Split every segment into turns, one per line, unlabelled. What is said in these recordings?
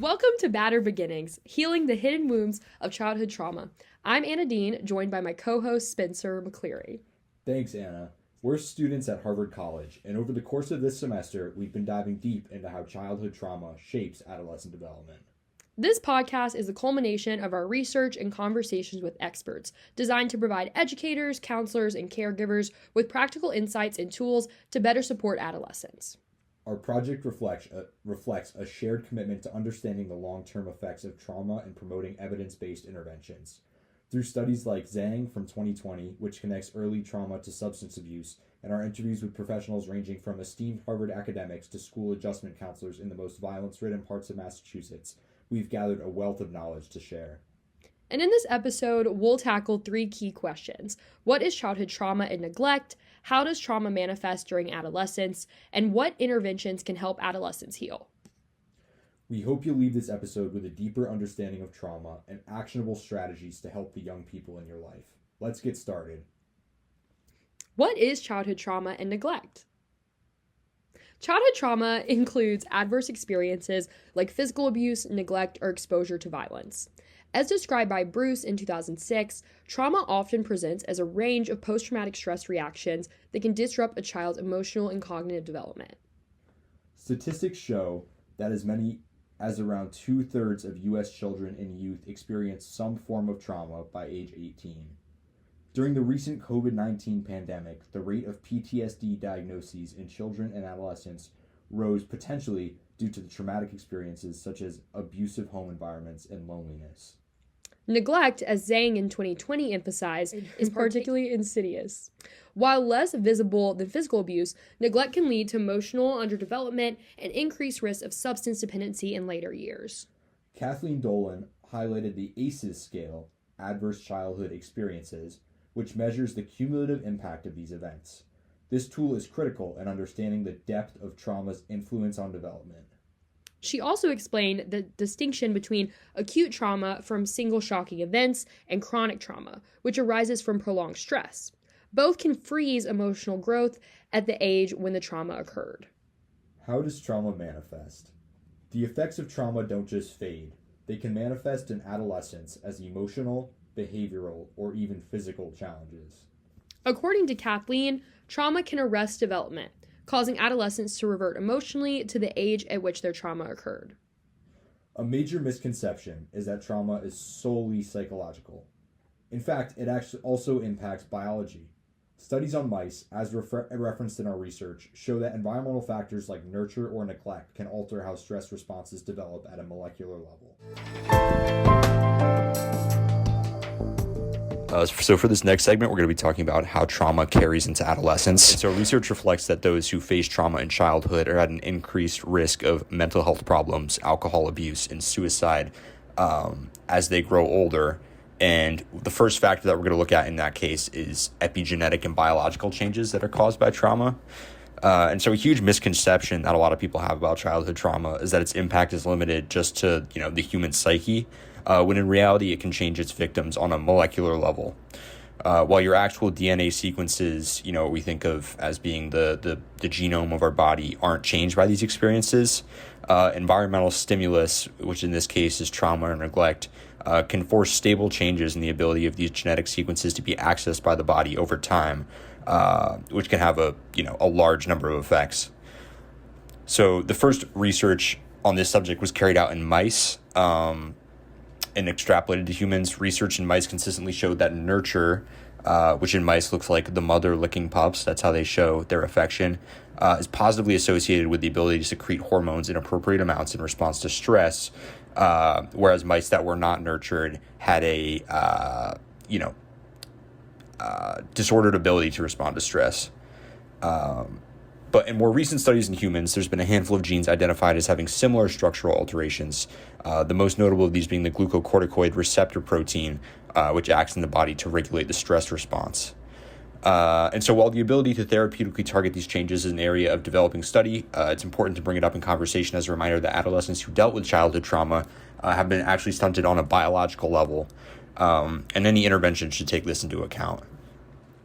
Welcome to Battered Beginnings, healing the hidden wounds of childhood trauma. I'm Anna Dean, joined by my co-host Spencer McCleery.
Thanks, Anna. We're students at Harvard College, and over the course of this semester, we've been diving deep into how childhood trauma shapes adolescent development.
This podcast is the culmination of our research and conversations with experts, designed to provide educators, counselors, and caregivers with practical insights and tools to better support adolescents.
Our project reflects a shared commitment to understanding the long-term effects of trauma and promoting evidence-based interventions. Through studies like Zhang from 2020, which connects early trauma to substance abuse, and our interviews with professionals ranging from esteemed Harvard academics to school adjustment counselors in the most violence-ridden parts of Massachusetts, we've gathered a wealth of knowledge to share.
And in this episode, we'll tackle 3 key questions. What is childhood trauma and neglect? How does trauma manifest during adolescence? And what interventions can help adolescents heal?
We hope you'll leave this episode with a deeper understanding of trauma and actionable strategies to help the young people in your life. Let's get started.
What is childhood trauma and neglect? Childhood trauma includes adverse experiences like physical abuse, neglect, or exposure to violence. As described by Bruce in 2006, trauma often presents as a range of post-traumatic stress reactions that can disrupt a child's emotional and cognitive development.
Statistics show that as many as around 2/3 of U.S. children and youth experience some form of trauma by age 18. During the recent COVID-19 pandemic, the rate of PTSD diagnoses in children and adolescents rose potentially due to the traumatic experiences such as abusive home environments and loneliness.
Neglect, as Zhang in 2020 emphasized, is particularly insidious. While less visible than physical abuse, neglect can lead to emotional underdevelopment and increased risk of substance dependency in later years.
Kathleen Dolan highlighted the ACEs scale, Adverse Childhood Experiences, which measures the cumulative impact of these events. This tool is critical in understanding the depth of trauma's influence on development.
She also explained the distinction between acute trauma from single shocking events and chronic trauma, which arises from prolonged stress. Both can freeze emotional growth at the age when the trauma occurred.
How does trauma manifest? The effects of trauma don't just fade. They can manifest in adolescence as emotional, behavioral, or even physical challenges.
According to Kathleen, trauma can arrest development, causing adolescents to revert emotionally to the age at which their trauma occurred.
A major misconception is that trauma is solely psychological. In fact, it actually also impacts biology. Studies on mice, as referenced in our research, show that environmental factors like nurture or neglect can alter how stress responses develop at a molecular level.
So for this next segment, we're going to be talking about how trauma carries into adolescence. And so research reflects that those who face trauma in childhood are at an increased risk of mental health problems, alcohol abuse, and suicide as they grow older. And the first factor that we're going to look at in that case is epigenetic and biological changes that are caused by trauma. And so a huge misconception that a lot of people have about childhood trauma is that its impact is limited just to, the human psyche, when in reality it can change its victims on a molecular level. While your actual DNA sequences, we think of as being the genome of our body, aren't changed by these experiences, environmental stimulus, which in this case is trauma or neglect, can force stable changes in the ability of these genetic sequences to be accessed by the body over time, which can have a large number of effects. So the first research on this subject was carried out in mice and extrapolated to humans. Research in mice consistently showed that nurture, which in mice looks like the mother licking pups, that's how they show their affection, is positively associated with the ability to secrete hormones in appropriate amounts in response to stress, whereas mice that were not nurtured had a disordered ability to respond to stress. But in more recent studies in humans, there's been a handful of genes identified as having similar structural alterations, the most notable of these being the glucocorticoid receptor protein, which acts in the body to regulate the stress response. And so while the ability to therapeutically target these changes is an area of developing study, it's important to bring it up in conversation as a reminder that adolescents who dealt with childhood trauma have been actually stunted on a biological level, and any intervention should take this into account.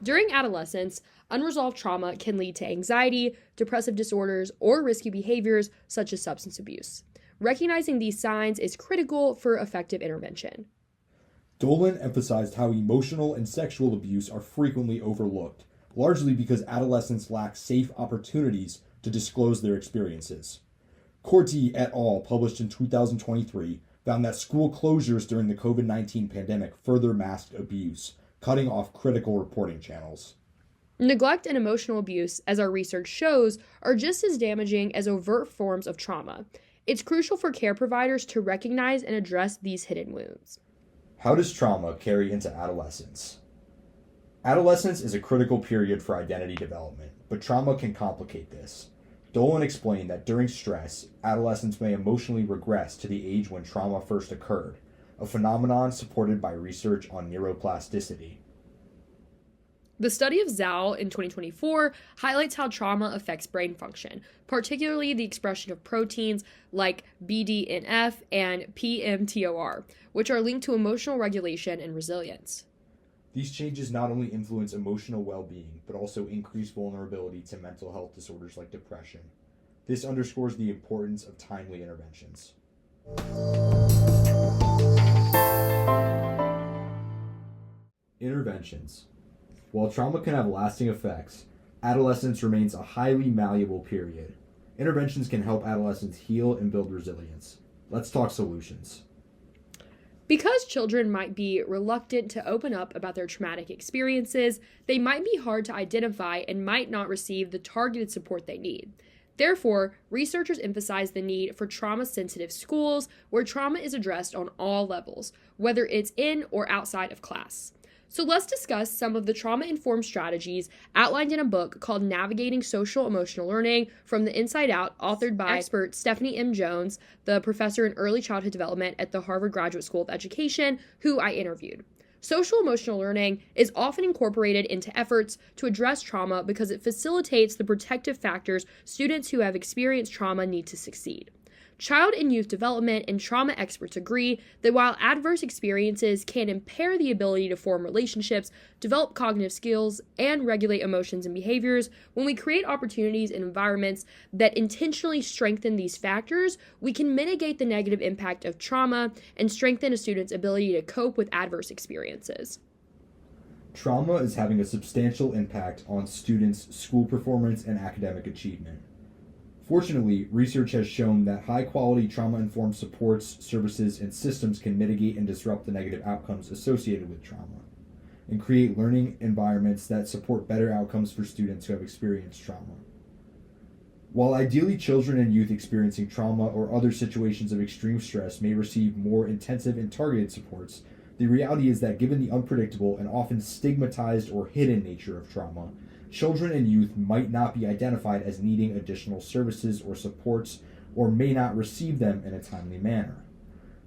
During adolescence, unresolved trauma can lead to anxiety, depressive disorders, or risky behaviors such as substance abuse. Recognizing these signs is critical for effective intervention.
Dolan emphasized how emotional and sexual abuse are frequently overlooked, largely because adolescents lack safe opportunities to disclose their experiences. Corti et al. Published in 2023 found that school closures during the COVID-19 pandemic further masked abuse, cutting off critical reporting channels.
Neglect and emotional abuse, as our research shows, are just as damaging as overt forms of trauma. It's crucial for care providers to recognize and address these hidden wounds.
How does trauma carry into adolescence? Adolescence is a critical period for identity development, but trauma can complicate this. Dolan explained that during stress, adolescents may emotionally regress to the age when trauma first occurred, a phenomenon supported by research on neuroplasticity.
The study of Zhao in 2024 highlights how trauma affects brain function, particularly the expression of proteins like BDNF and PMTOR, which are linked to emotional regulation and resilience.
These changes not only influence emotional well-being, but also increase vulnerability to mental health disorders like depression. This underscores the importance of timely interventions. Interventions. While trauma can have lasting effects, adolescence remains a highly malleable period. Interventions can help adolescents heal and build resilience. Let's talk solutions.
Because children might be reluctant to open up about their traumatic experiences, they might be hard to identify and might not receive the targeted support they need. Therefore, researchers emphasize the need for trauma-sensitive schools where trauma is addressed on all levels, whether it's in or outside of class. So let's discuss some of the trauma-informed strategies outlined in a book called Navigating Social Emotional Learning from the Inside Out, authored by expert Stephanie M. Jones, the professor in early childhood development at the Harvard Graduate School of Education, who I interviewed. Social emotional learning is often incorporated into efforts to address trauma because it facilitates the protective factors students who have experienced trauma need to succeed. Child and youth development and trauma experts agree that while adverse experiences can impair the ability to form relationships, develop cognitive skills, and regulate emotions and behaviors, when we create opportunities and environments that intentionally strengthen these factors, we can mitigate the negative impact of trauma and strengthen a student's ability to cope with adverse experiences.
Trauma is having a substantial impact on students' school performance and academic achievement. Fortunately, research has shown that high-quality trauma-informed supports, services, and systems can mitigate and disrupt the negative outcomes associated with trauma, and create learning environments that support better outcomes for students who have experienced trauma. While ideally children and youth experiencing trauma or other situations of extreme stress may receive more intensive and targeted supports, the reality is that given the unpredictable and often stigmatized or hidden nature of trauma, children and youth might not be identified as needing additional services or supports, or may not receive them in a timely manner.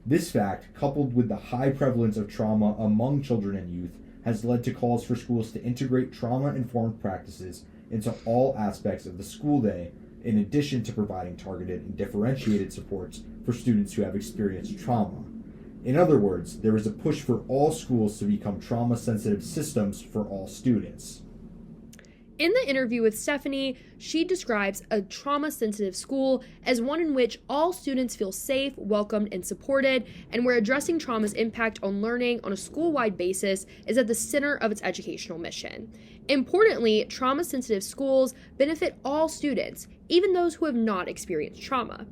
This fact, coupled with the high prevalence of trauma among children and youth, has led to calls for schools to integrate trauma-informed practices into all aspects of the school day, in addition to providing targeted and differentiated supports for students who have experienced trauma. In other words, there is a push for all schools to become trauma-sensitive systems for all students.
In the interview with Stephanie, she describes a trauma-sensitive school as one in which all students feel safe, welcomed, and supported, and where addressing trauma's impact on learning on a school-wide basis is at the center of its educational mission. Importantly, trauma-sensitive schools benefit all students, even those who have not experienced trauma.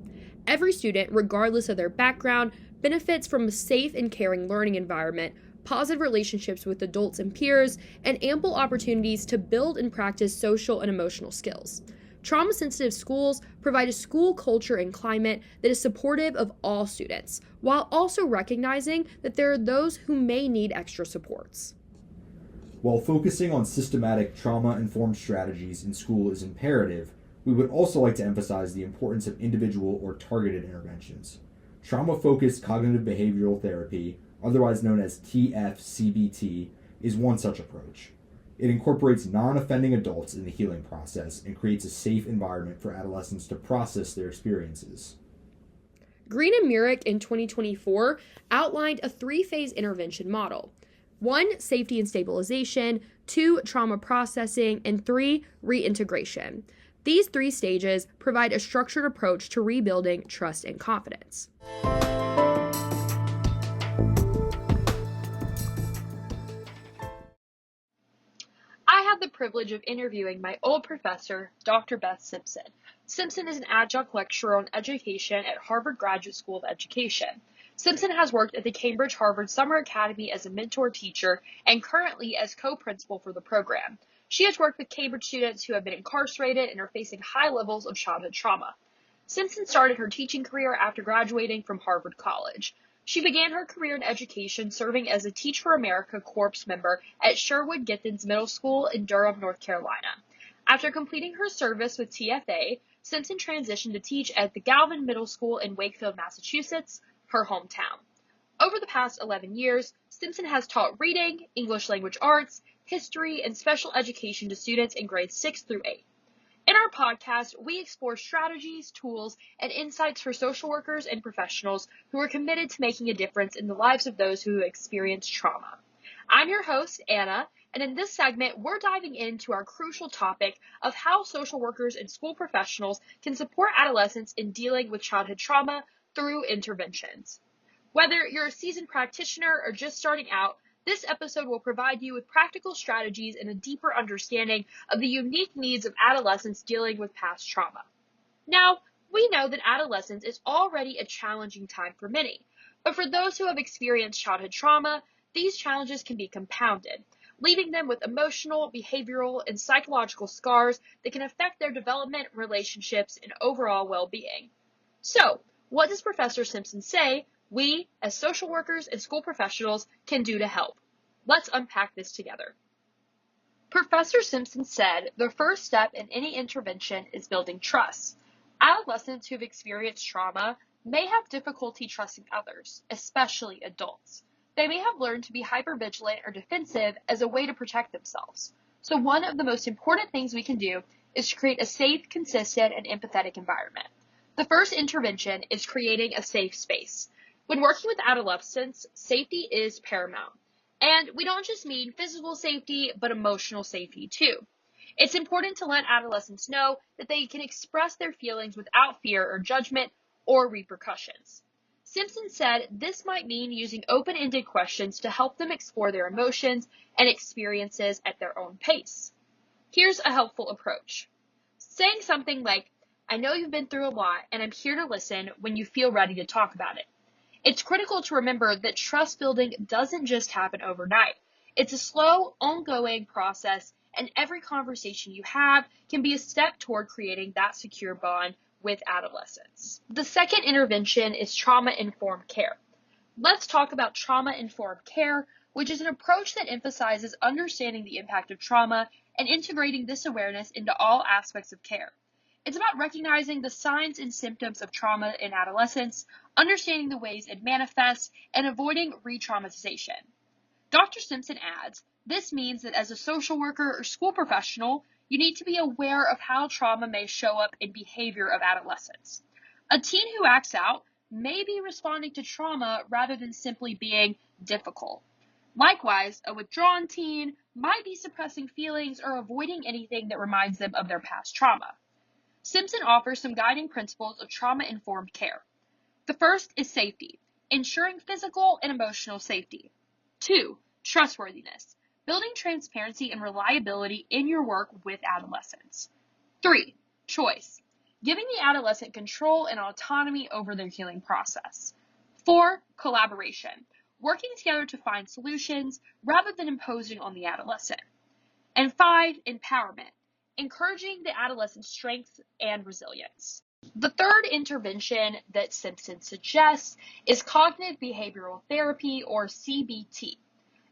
Every student, regardless of their background, benefits from a safe and caring learning environment, positive relationships with adults and peers, and ample opportunities to build and practice social and emotional skills. Trauma-sensitive schools provide a school culture and climate that is supportive of all students, while also recognizing that there are those who may need extra supports.
While focusing on systematic trauma-informed strategies in school is imperative, we would also like to emphasize the importance of individual or targeted interventions. Trauma-focused cognitive behavioral therapy, otherwise known as TFCBT, is one such approach. It incorporates non-offending adults in the healing process and creates a safe environment for adolescents to process their experiences.
Green and Murick in 2024 outlined a three-phase intervention model. 1, safety and stabilization, 2, trauma processing, and 3, reintegration. These 3 stages provide a structured approach to rebuilding trust and confidence. I had the privilege of interviewing my old professor, Dr. Beth Simpson. Simpson is an adjunct lecturer on education at Harvard Graduate School of Education. Simpson has worked at the Cambridge-Harvard Summer Academy as a mentor teacher and currently as co-principal for the program. She has worked with Cambridge students who have been incarcerated and are facing high levels of childhood trauma. Simpson started her teaching career after graduating from Harvard College. She began her career in education serving as a Teach for America Corps member at Sherwood-Gittins Middle School in Durham, North Carolina. After completing her service with TFA, Simpson transitioned to teach at the Galvin Middle School in Wakefield, Massachusetts, her hometown. Over the past 11 years, Simpson has taught reading, English language arts, history, and special education to students in grades 6 through 8. In our podcast, we explore strategies, tools, and insights for social workers and professionals who are committed to making a difference in the lives of those who experience trauma. I'm your host, Anna, and in this segment, we're diving into our crucial topic of how social workers and school professionals can support adolescents in dealing with childhood trauma through interventions. Whether you're a seasoned practitioner or just starting out, this episode will provide you with practical strategies and a deeper understanding of the unique needs of adolescents dealing with past trauma. Now, we know that adolescence is already a challenging time for many, but for those who have experienced childhood trauma, these challenges can be compounded, leaving them with emotional, behavioral, and psychological scars that can affect their development, relationships, and overall well-being. So, what does Professor Simpson say we, as social workers and school professionals, can do to help? Let's unpack this together. Professor Simpson said the first step in any intervention is building trust. Adolescents who've experienced trauma may have difficulty trusting others, especially adults. They may have learned to be hypervigilant or defensive as a way to protect themselves. So one of the most important things we can do is to create a safe, consistent, and empathetic environment. The first intervention is creating a safe space. When working with adolescents, safety is paramount. And we don't just mean physical safety, but emotional safety too. It's important to let adolescents know that they can express their feelings without fear or judgment or repercussions. Simpson said this might mean using open-ended questions to help them explore their emotions and experiences at their own pace. Here's a helpful approach. Saying something like, "I know you've been through a lot, and I'm here to listen when you feel ready to talk about it." It's critical to remember that trust building doesn't just happen overnight. It's a slow, ongoing process, and every conversation you have can be a step toward creating that secure bond with adolescents. The second intervention is trauma-informed care. Let's talk about trauma-informed care, which is an approach that emphasizes understanding the impact of trauma and integrating this awareness into all aspects of care. It's about recognizing the signs and symptoms of trauma in adolescence, understanding the ways it manifests, and avoiding re-traumatization. Dr. Simpson adds, this means that as a social worker or school professional, you need to be aware of how trauma may show up in behavior of adolescents. A teen who acts out may be responding to trauma rather than simply being difficult. Likewise, a withdrawn teen might be suppressing feelings or avoiding anything that reminds them of their past trauma. Simpson offers some guiding principles of trauma-informed care. The first is safety, ensuring physical and emotional safety. 2, trustworthiness, building transparency and reliability in your work with adolescents. 3, choice, giving the adolescent control and autonomy over their healing process. 4, collaboration, working together to find solutions rather than imposing on the adolescent. And 5, empowerment, encouraging the adolescent's strength and resilience. The third intervention that Simpson suggests is cognitive behavioral therapy, or CBT.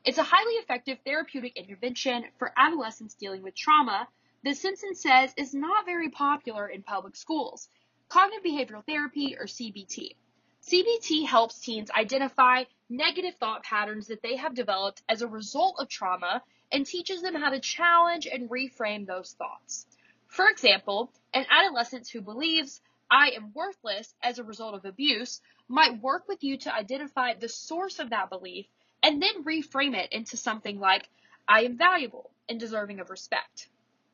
It's a highly effective therapeutic intervention for adolescents dealing with trauma that Simpson says is not very popular in public schools. Cognitive behavioral therapy, or CBT. CBT helps teens identify negative thought patterns that they have developed as a result of trauma and teaches them how to challenge and reframe those thoughts. For example, an adolescent who believes, "I am worthless" as a result of abuse might work with you to identify the source of that belief and then reframe it into something like, "I am valuable and deserving of respect."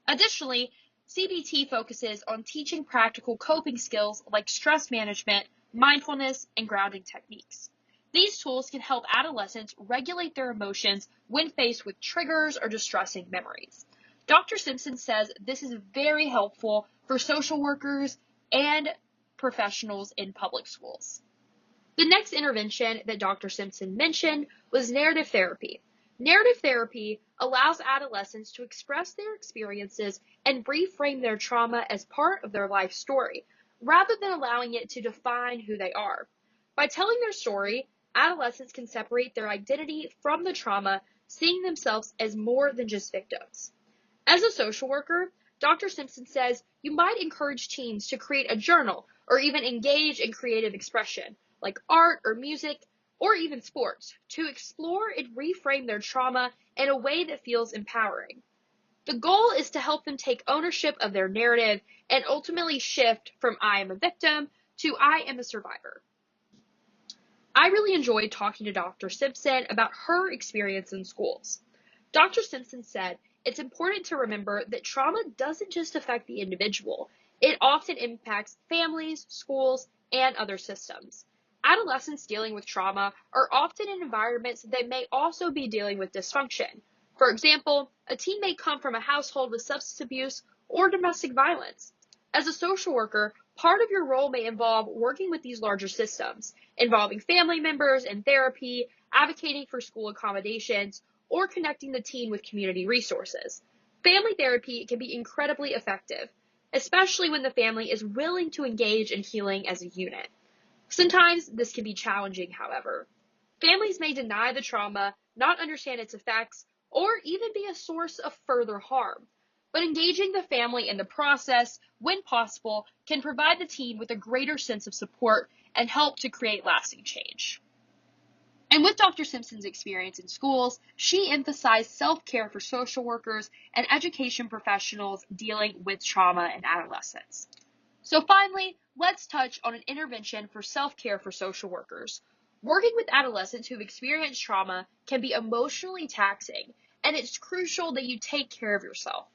Additionally, CBT focuses on teaching practical coping skills like stress management, mindfulness, and grounding techniques. These tools can help adolescents regulate their emotions when faced with triggers or distressing memories. Dr. Simpson says this is very helpful for social workers and professionals in public schools. The next intervention that Dr. Simpson mentioned was narrative therapy. Narrative therapy allows adolescents to express their experiences and reframe their trauma as part of their life story, rather than allowing it to define who they are. By telling their story, adolescents can separate their identity from the trauma, seeing themselves as more than just victims. As a social worker, Dr. Simpson says you might encourage teens to create a journal or even engage in creative expression, like art or music, or even sports, to explore and reframe their trauma in a way that feels empowering. The goal is to help them take ownership of their narrative and ultimately shift from I am a victim to I am a survivor. I really enjoyed talking to Dr. Simpson about her experience in schools. Dr. Simpson said it's important to remember that trauma doesn't just affect the individual. It often impacts families, schools, and other systems. Adolescents dealing with trauma are often in environments that may also be dealing with dysfunction. For example, a teen may come from a household with substance abuse or domestic violence. As a social worker, part of your role may involve working with these larger systems, involving family members in therapy, advocating for school accommodations, or connecting the teen with community resources. Family therapy can be incredibly effective, especially when the family is willing to engage in healing as a unit. Sometimes this can be challenging, however. Families may deny the trauma, not understand its effects, or even be a source of further harm. But engaging the family in the process, when possible, can provide the teen with a greater sense of support and help to create lasting change. And with Dr. Simpson's experience in schools, she emphasized self-care for social workers and education professionals dealing with trauma in adolescence. So finally, let's touch on an intervention for self-care for social workers. Working with adolescents who've experienced trauma can be emotionally taxing, and it's crucial that you take care of yourself.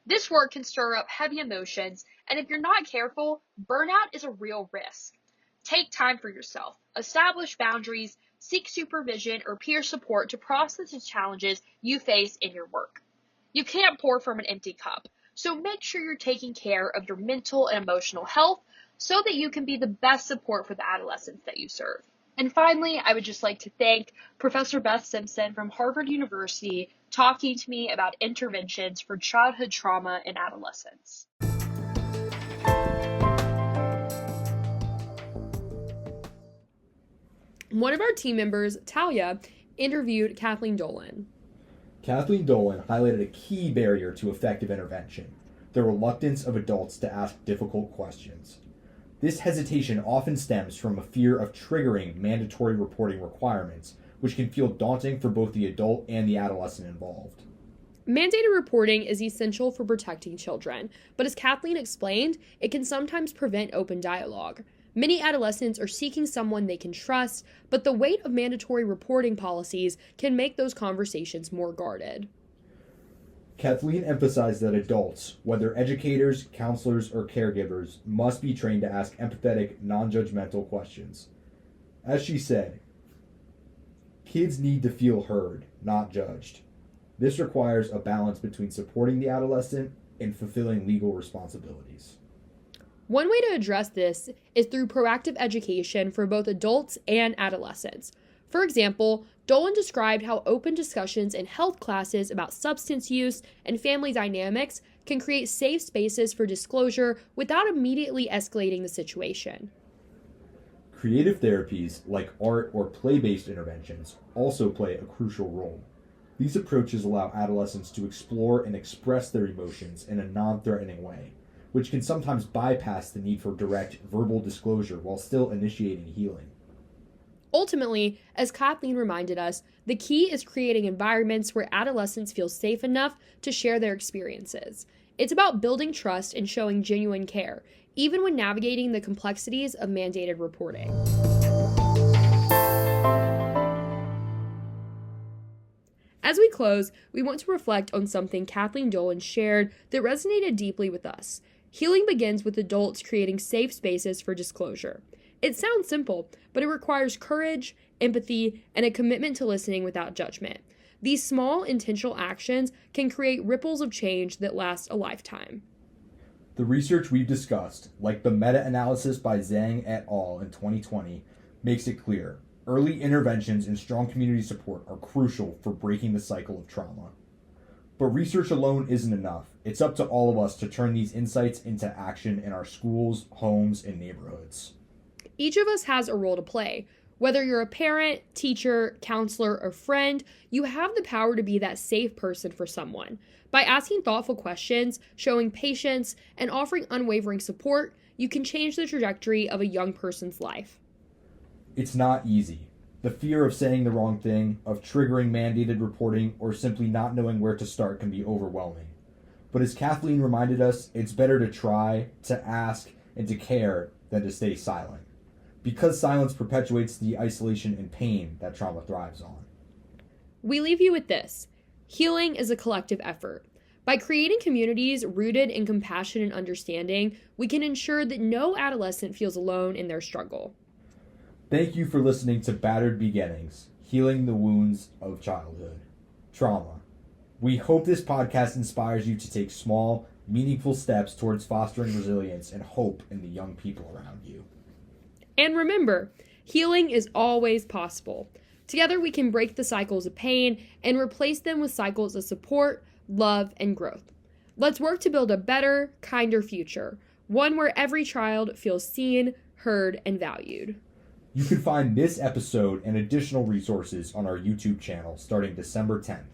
This work can stir up heavy emotions, and if you're not careful, burnout is a real risk. Take time for yourself, establish boundaries, seek supervision or peer support to process the challenges you face in your work. You can't pour from an empty cup, so make sure you're taking care of your mental and emotional health so that you can be the best support for the adolescents that you serve. And finally, I would just like to thank Professor Beth Simpson from Harvard University talking to me about interventions for childhood trauma in adolescence. One of our team members, Talia, interviewed Kathleen Dolan.
Kathleen Dolan highlighted a key barrier to effective intervention: the reluctance of adults to ask difficult questions. This hesitation often stems from a fear of triggering mandatory reporting requirements, which can feel daunting for both the adult and the adolescent involved.
Mandated reporting is essential for protecting children, but as Kathleen explained, it can sometimes prevent open dialogue. Many adolescents are seeking someone they can trust, but the weight of mandatory reporting policies can make those conversations more guarded.
Kathleen emphasized that adults, whether educators, counselors, or caregivers, must be trained to ask empathetic, non-judgmental questions. As she said, kids need to feel heard, not judged. This requires a balance between supporting the adolescent and fulfilling legal responsibilities.
One way to address this is through proactive education for both adults and adolescents. For example, Dolan described how open discussions in health classes about substance use and family dynamics can create safe spaces for disclosure without immediately escalating the situation.
Creative therapies like art or play-based interventions also play a crucial role. These approaches allow adolescents to explore and express their emotions in a non-threatening way, which can sometimes bypass the need for direct verbal disclosure while still initiating healing.
Ultimately, as Kathleen reminded us, the key is creating environments where adolescents feel safe enough to share their experiences. It's about building trust and showing genuine care, even when navigating the complexities of mandated reporting. As we close, we want to reflect on something Kathleen Dolan shared that resonated deeply with us. Healing begins with adults creating safe spaces for disclosure. It sounds simple, but it requires courage, empathy, and a commitment to listening without judgment. These small, intentional actions can create ripples of change that last a lifetime.
The research we've discussed, like the meta-analysis by Zhang et al. In 2020, makes it clear. Early interventions and strong community support are crucial for breaking the cycle of trauma. But research alone isn't enough. It's up to all of us to turn these insights into action in our schools, homes, and neighborhoods.
Each of us has a role to play. Whether you're a parent, teacher, counselor, or friend, you have the power to be that safe person for someone. By asking thoughtful questions, showing patience, and offering unwavering support, you can change the trajectory of a young person's life.
It's not easy. The fear of saying the wrong thing, of triggering mandated reporting, or simply not knowing where to start can be overwhelming. But as Kathleen reminded us, it's better to try, to ask, and to care than to stay silent. Because silence perpetuates the isolation and pain that trauma thrives on.
We leave you with this. Healing is a collective effort. By creating communities rooted in compassion and understanding, we can ensure that no adolescent feels alone in their struggle.
Thank you for listening to Battered Beginnings, Healing the Wounds of Childhood. Trauma. We hope this podcast inspires you to take small, meaningful steps towards fostering resilience and hope in the young people around you.
And remember, healing is always possible. Together we can break the cycles of pain and replace them with cycles of support, love, and growth. Let's work to build a better, kinder future, one where every child feels seen, heard, and valued.
You can find this episode and additional resources on our YouTube channel starting December 10th.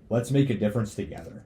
Let's make a difference together.